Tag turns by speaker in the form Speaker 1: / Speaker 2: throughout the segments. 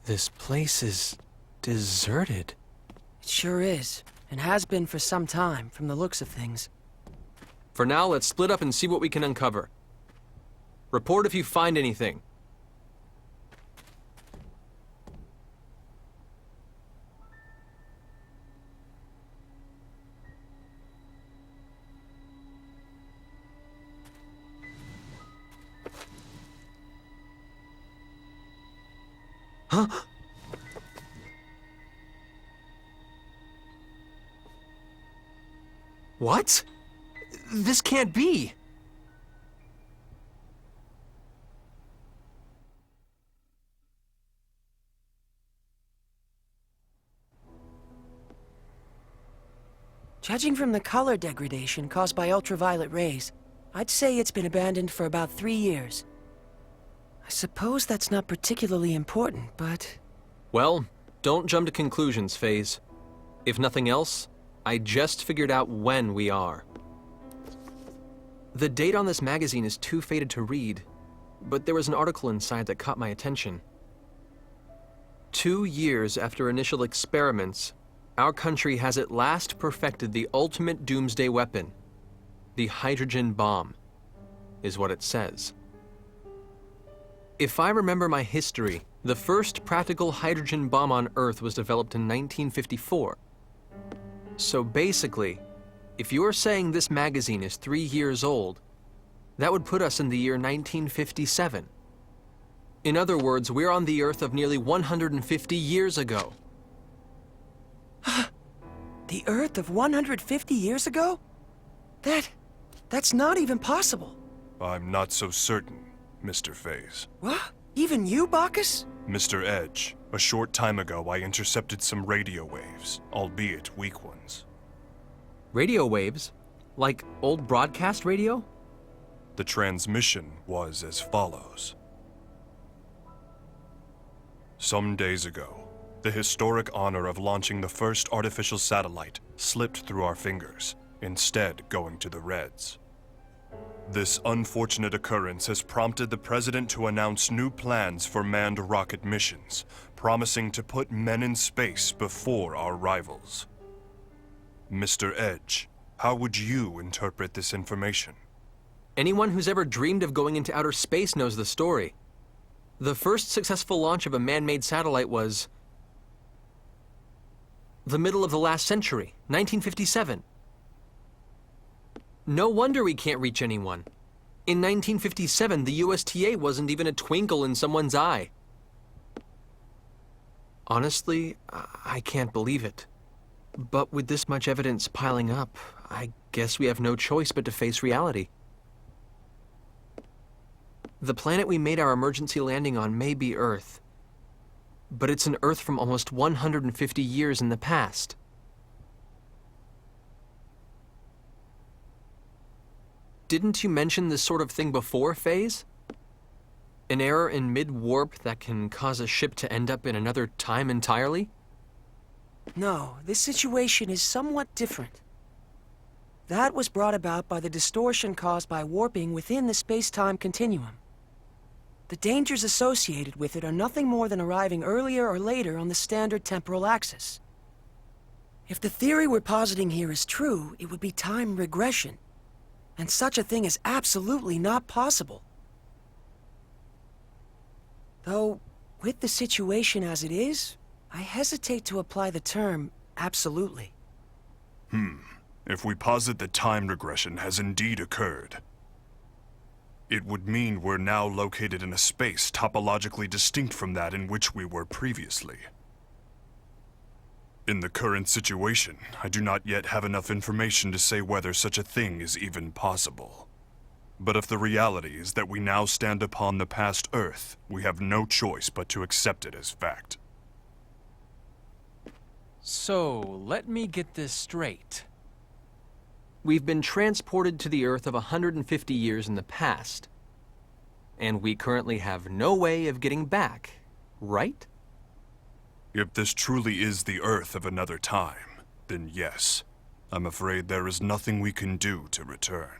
Speaker 1: This place is deserted.
Speaker 2: It sure is, and has been for some time, from the looks of things.
Speaker 1: For now, let's split up and see what we can uncover. Report if you find anything. Huh? What? This can't be!
Speaker 2: Judging from the color degradation caused by ultraviolet rays, I'd say it's been abandoned for about 3 years. I suppose that's not particularly important, but...
Speaker 1: Well, don't jump to conclusions, FaZe. If nothing else, I just figured out when we are. The date on this magazine is too faded to read, but there was an article inside that caught my attention. 2 years after initial experiments, our country has at last perfected the ultimate doomsday weapon. The hydrogen bomb, is what it says. If I remember my history, the first practical hydrogen bomb on Earth was developed in 1954. So basically, if you're saying this magazine is 3 years old, that would put us in the year 1957. In other words, we're on the Earth of nearly 150 years ago.
Speaker 2: The Earth of 150 years ago? That's not even possible.
Speaker 3: I'm not so certain, Mr. FaZe.
Speaker 2: What? Even you, Bacchus?
Speaker 3: Mr. Edge, a short time ago I intercepted some radio waves, albeit weak ones.
Speaker 1: Radio waves? Like old broadcast radio?
Speaker 3: The transmission was as follows. Some days ago, the historic honor of launching the first artificial satellite slipped through our fingers, instead going to the Reds. This unfortunate occurrence has prompted the President to announce new plans for manned rocket missions, promising to put men in space before our rivals. Mr. Edge, how would you interpret this information?
Speaker 1: Anyone who's ever dreamed of going into outer space knows the story. The first successful launch of a man-made satellite was the middle of the last century, 1957. No wonder we can't reach anyone. In 1957, the USTA wasn't even a twinkle in someone's eye. Honestly, I can't believe it. But with this much evidence piling up, I guess we have no choice but to face reality. The planet we made our emergency landing on may be Earth, but it's an Earth from almost 150 years in the past. Didn't you mention this sort of thing before, FaZe? An error in mid-warp that can cause a ship to end up in another time entirely?
Speaker 2: No, this situation is somewhat different. That was brought about by the distortion caused by warping within the space-time continuum. The dangers associated with it are nothing more than arriving earlier or later on the standard temporal axis. If the theory we're positing here is true, it would be time regression. And such a thing is absolutely not possible. Though, with the situation as it is, I hesitate to apply the term absolutely.
Speaker 3: If we posit that time regression has indeed occurred, it would mean we're now located in a space topologically distinct from that in which we were previously. In the current situation, I do not yet have enough information to say whether such a thing is even possible. But if the reality is that we now stand upon the past Earth, we have no choice but to accept it as fact.
Speaker 4: So, let me get this straight.
Speaker 1: We've been transported to the Earth of 150 years in the past. And we currently have no way of getting back, right?
Speaker 3: If this truly is the Earth of another time, then yes. I'm afraid there is nothing we can do to return.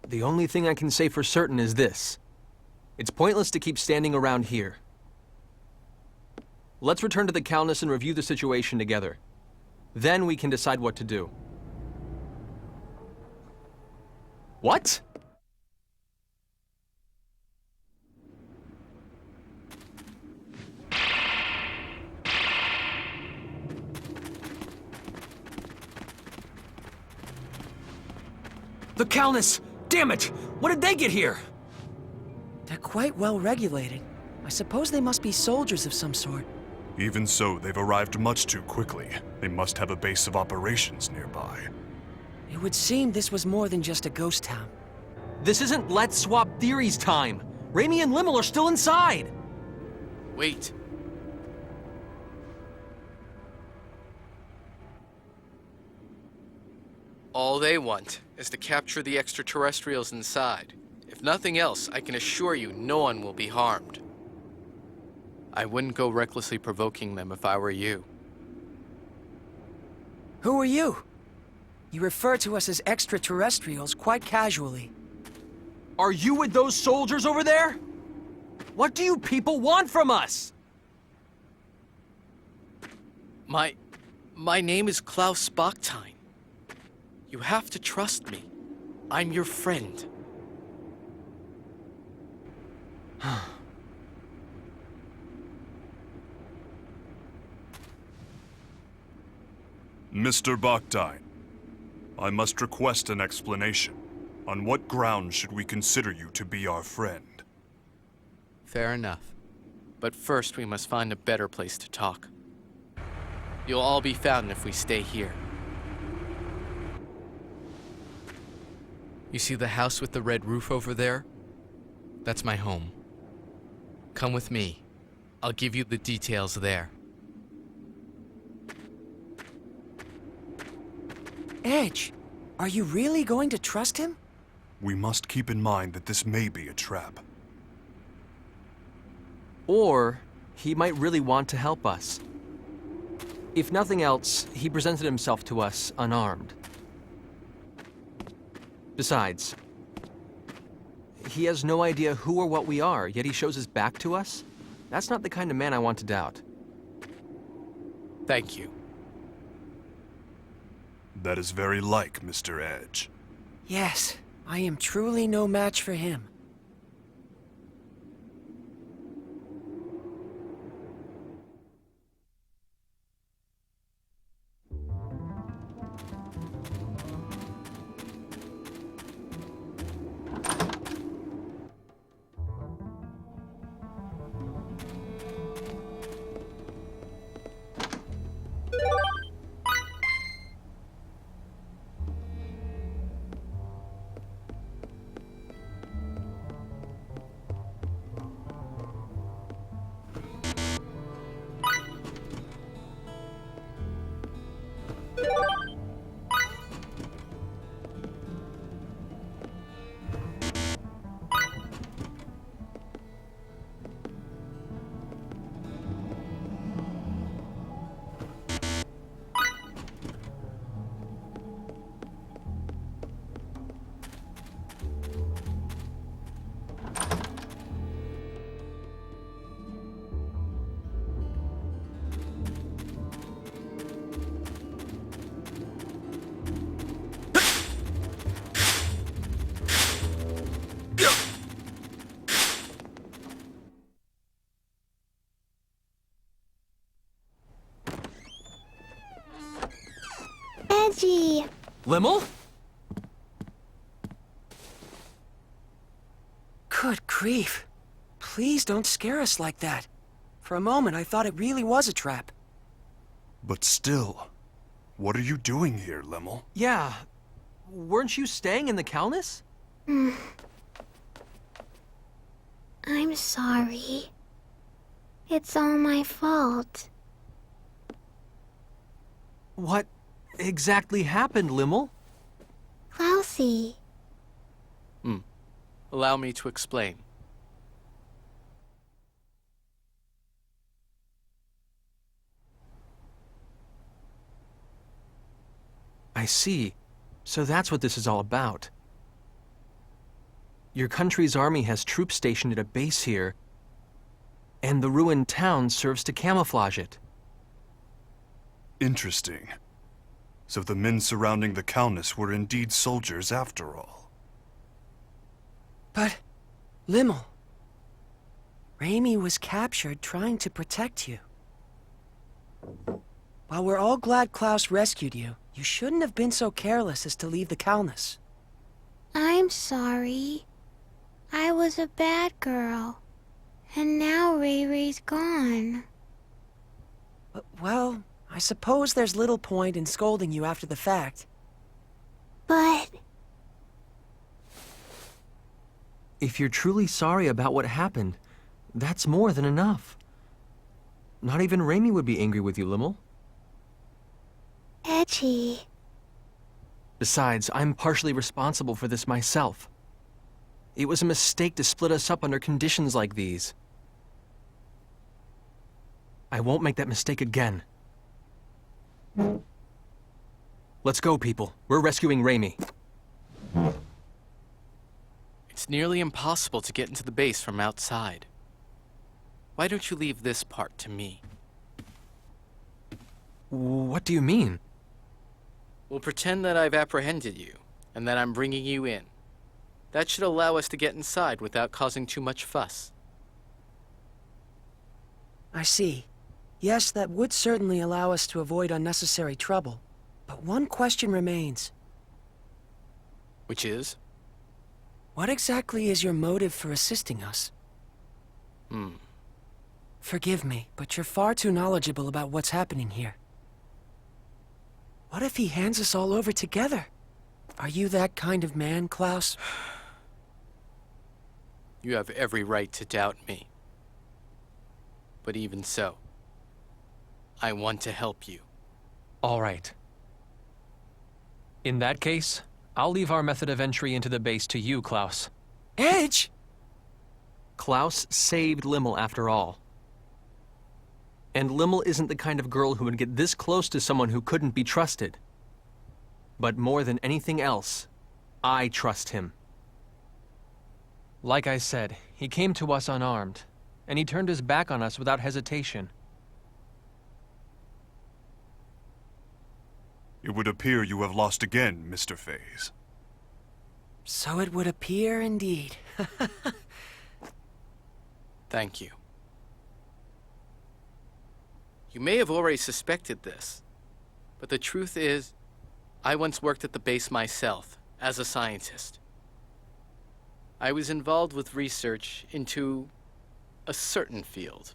Speaker 1: The only thing I can say for certain is this. It's pointless to keep standing around here. Let's return to the Calnus and review the situation together. Then we can decide what to do. What? The Calnus! Damn it! What did they get here?
Speaker 2: They're quite well regulated. I suppose they must be soldiers of some sort.
Speaker 3: Even so, they've arrived much too quickly. They must have a base of operations nearby.
Speaker 2: It would seem this was more than just a ghost town.
Speaker 1: This isn't Let's Swap Theories time! Raimi and Limmel are still inside!
Speaker 4: Wait. All they want is to capture the extraterrestrials inside. If nothing else, I can assure you no one will be harmed. I wouldn't go recklessly provoking them if I were you.
Speaker 2: Who are you? You refer to us as extraterrestrials quite casually.
Speaker 1: Are you with those soldiers over there? What do you people want from us?
Speaker 4: My name is Klaus Bachtein. You have to trust me. I'm your friend.
Speaker 3: Mr. Bachtein, I must request an explanation. On what grounds should we consider you to be our friend?
Speaker 4: Fair enough. But first we must find a better place to talk. You'll all be found if we stay here. You see the house with the red roof over there? That's my home. Come with me. I'll give you the details there.
Speaker 2: Edge, are you really going to trust him?
Speaker 3: We must keep in mind that this may be a trap.
Speaker 1: Or he might really want to help us. If nothing else, he presented himself to us unarmed. Besides, he has no idea who or what we are, yet he shows his back to us? That's not the kind of man I want to doubt.
Speaker 4: Thank you.
Speaker 3: That is very like Mr. Edge.
Speaker 2: Yes, I am truly no match for him.
Speaker 5: Edgy.
Speaker 1: Limmel?
Speaker 2: Good grief. Please don't scare us like that. For a moment, I thought it really was a trap.
Speaker 3: But still, what are you doing here, Limmel?
Speaker 1: Yeah. Weren't you staying in the Calnus?
Speaker 5: I'm sorry. It's all my fault.
Speaker 1: What exactly happened, Limmel?
Speaker 5: Klausy.
Speaker 4: Allow me to explain.
Speaker 1: I see. So that's what this is all about. Your country's army has troops stationed at a base here, and the ruined town serves to camouflage it.
Speaker 3: Interesting. So the men surrounding the Calnus were indeed soldiers after all.
Speaker 2: But, Limmel, Raimi was captured trying to protect you. While we're all glad Klaus rescued you, you shouldn't have been so careless as to leave the Calnus.
Speaker 5: I'm sorry. I was a bad girl. And now Ray Ray's gone.
Speaker 2: Well, I suppose there's little point in scolding you after the fact.
Speaker 5: But
Speaker 1: If you're truly sorry about what happened, that's more than enough. Not even Raimi would be angry with you, Limmel.
Speaker 5: Edgy.
Speaker 1: Besides, I'm partially responsible for this myself. It was a mistake to split us up under conditions like these. I won't make that mistake again. Let's go, people. We're rescuing Raimi.
Speaker 4: It's nearly impossible to get into the base from outside. Why don't you leave this part to me?
Speaker 1: What do you mean?
Speaker 4: We'll pretend that I've apprehended you, and that I'm bringing you in. That should allow us to get inside without causing too much fuss.
Speaker 2: I see. Yes, that would certainly allow us to avoid unnecessary trouble. But one question remains.
Speaker 4: Which is?
Speaker 2: What exactly is your motive for assisting us? Forgive me, but you're far too knowledgeable about what's happening here. What if he hands us all over together? Are you that kind of man, Klaus?
Speaker 4: You have every right to doubt me. But even so, I want to help you.
Speaker 1: All right. In that case, I'll leave our method of entry into the base to you, Klaus.
Speaker 2: Edge!
Speaker 1: Klaus saved Limmel after all. And Limmel isn't the kind of girl who would get this close to someone who couldn't be trusted. But more than anything else, I trust him. Like I said, he came to us unarmed, and he turned his back on us without hesitation.
Speaker 3: It would appear you have lost again, Mr. Faze.
Speaker 2: So it would appear indeed.
Speaker 4: Thank you. You may have already suspected this, but the truth is, I once worked at the base myself, as a scientist. I was involved with research into a certain field.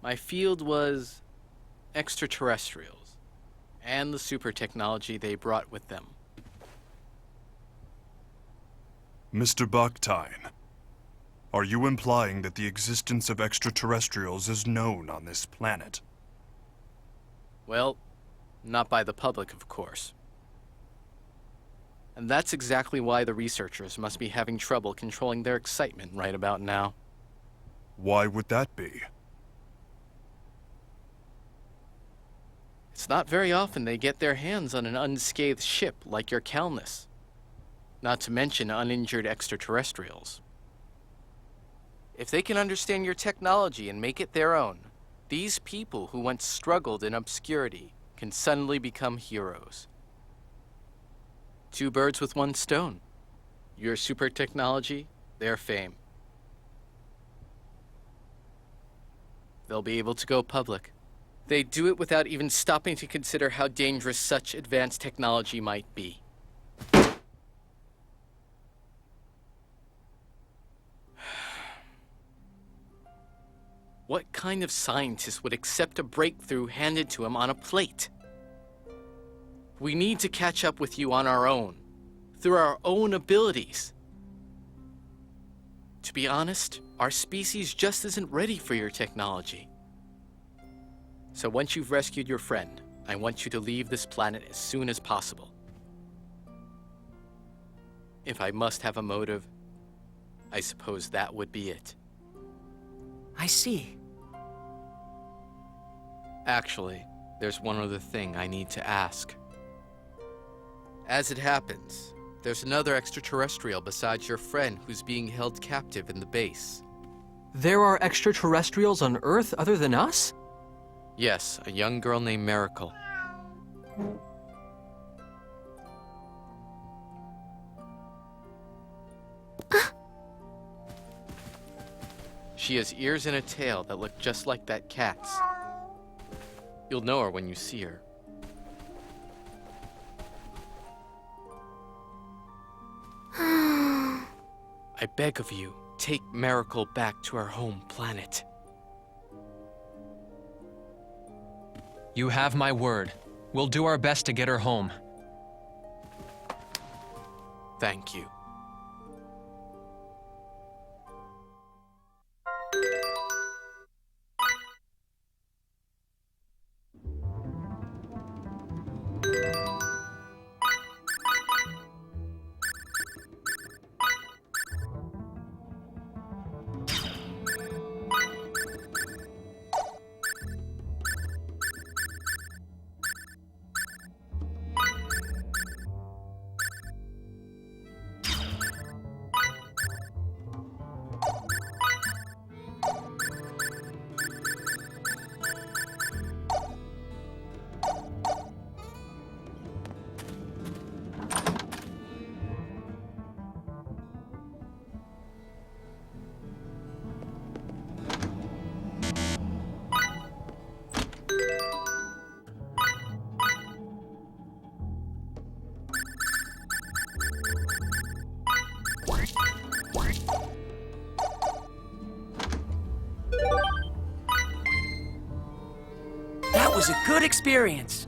Speaker 4: My field was extraterrestrials, and the super technology they brought with them.
Speaker 3: Mr. Bachtein, are you implying that the existence of extraterrestrials is known on this planet?
Speaker 4: Well, not by the public, of course. And that's exactly why the researchers must be having trouble controlling their excitement right about now.
Speaker 3: Why would that be?
Speaker 4: It's not very often they get their hands on an unscathed ship like your Calnus. Not to mention uninjured extraterrestrials. If they can understand your technology and make it their own, these people who once struggled in obscurity can suddenly become heroes. Two birds with one stone. Your super technology, their fame. They'll be able to go public, They do it without even stopping to consider how dangerous such advanced technology might be. What kind of scientist would accept a breakthrough handed to him on a plate? We need to catch up with you on our own, through our own abilities. To be honest, our species just isn't ready for your technology. So once you've rescued your friend, I want you to leave this planet as soon as possible. If I must have a motive, I suppose that would be it.
Speaker 2: I see.
Speaker 4: Actually, there's one other thing I need to ask. As it happens, there's another extraterrestrial besides your friend who's being held captive in the base.
Speaker 1: There are extraterrestrials on Earth other than us?
Speaker 4: Yes, a young girl named Miracle. She has ears and a tail that look just like that cat's. You'll know her when you see her. I beg of you, take Miracle back to her home planet.
Speaker 1: You have my word. We'll do our best to get her home.
Speaker 4: Thank you.
Speaker 2: That was a good experience.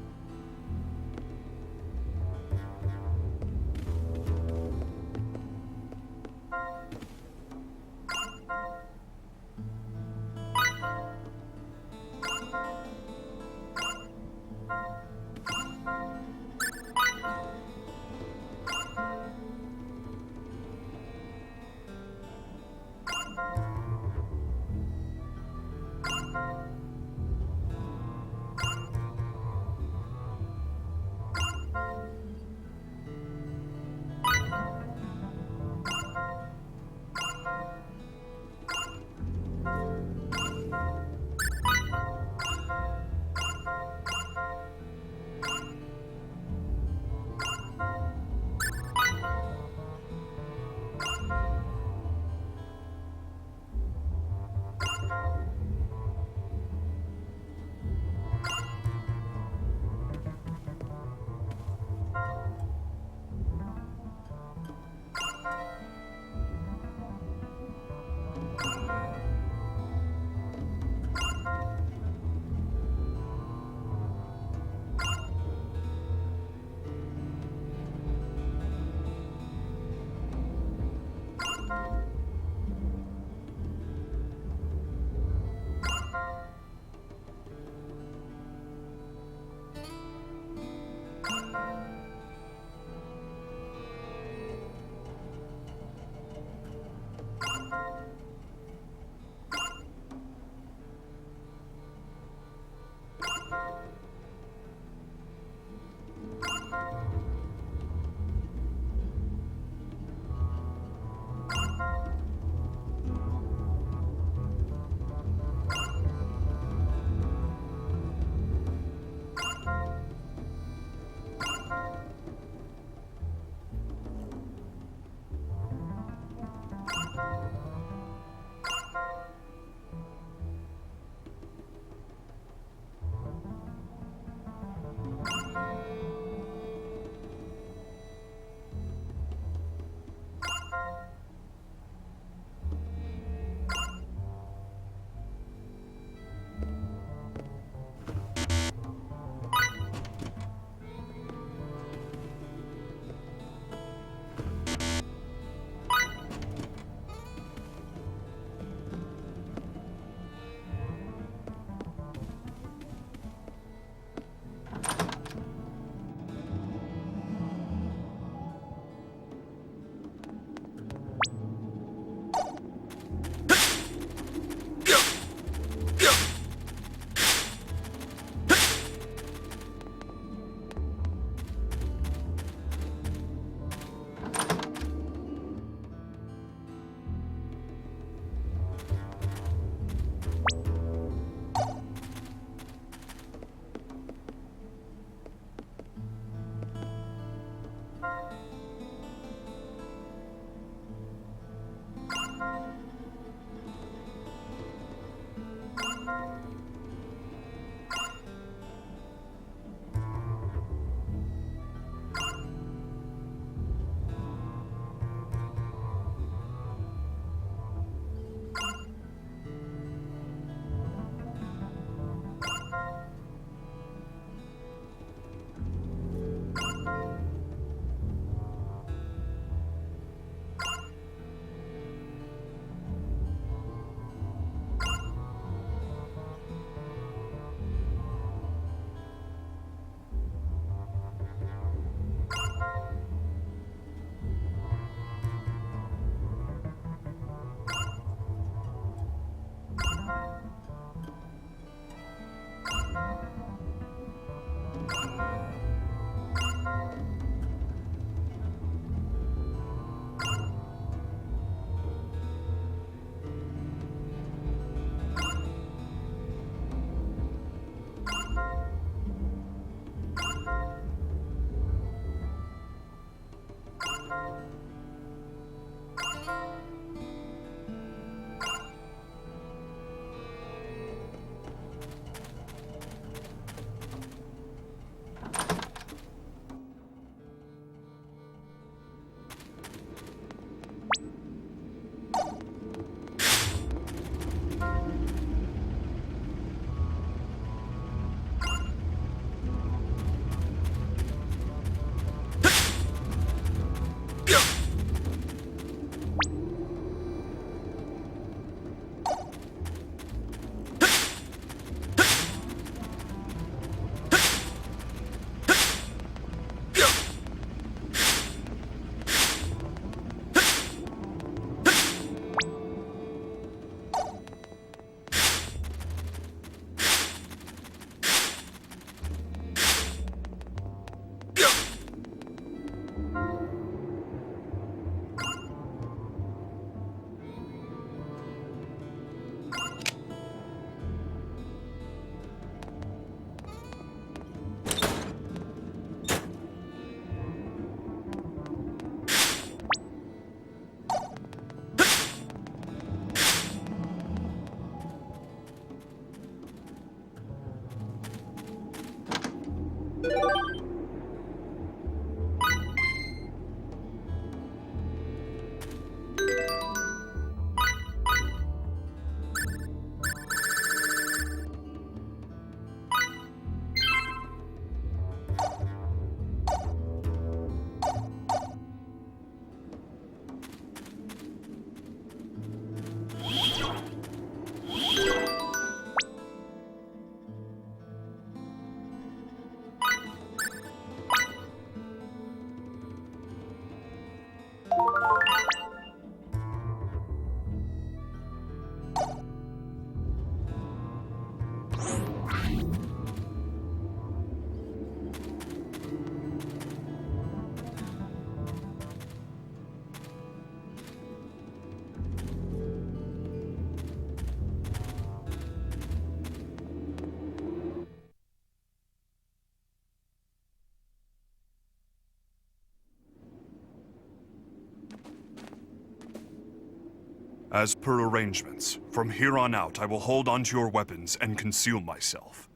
Speaker 3: As per arrangements, from here on out, I will hold onto your weapons and conceal myself.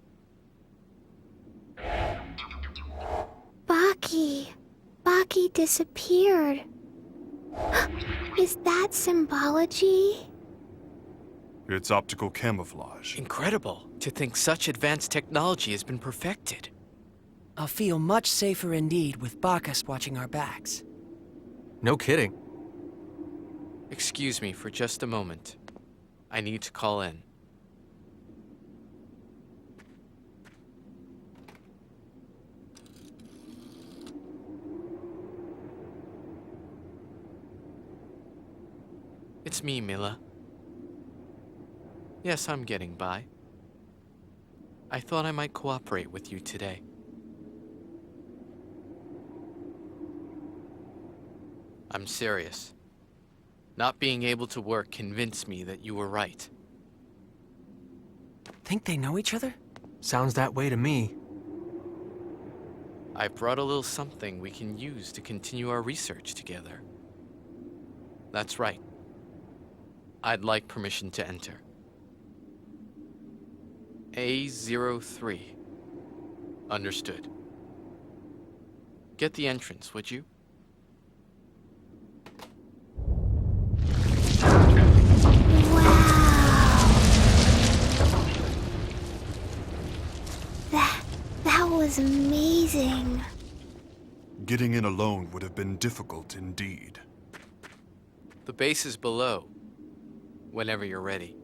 Speaker 5: Baki disappeared. Is that symbology?
Speaker 3: It's optical camouflage.
Speaker 4: Incredible to think such advanced technology has been perfected.
Speaker 2: I'll feel much safer indeed with Bacchus watching our backs.
Speaker 1: No kidding.
Speaker 4: Excuse me for just a moment. I need to call in. It's me, Mila. Yes, I'm getting by. I thought I might cooperate with you today. I'm serious. Not being able to work convinced me that you were right.
Speaker 2: Think they know each other?
Speaker 1: Sounds that way to me.
Speaker 4: I brought a little something we can use to continue our research together. That's right. I'd like permission to enter. A03. Understood. Get the entrance, would you?
Speaker 5: That was amazing.
Speaker 3: Getting in alone would have been difficult indeed.
Speaker 4: The base is below, whenever you're ready.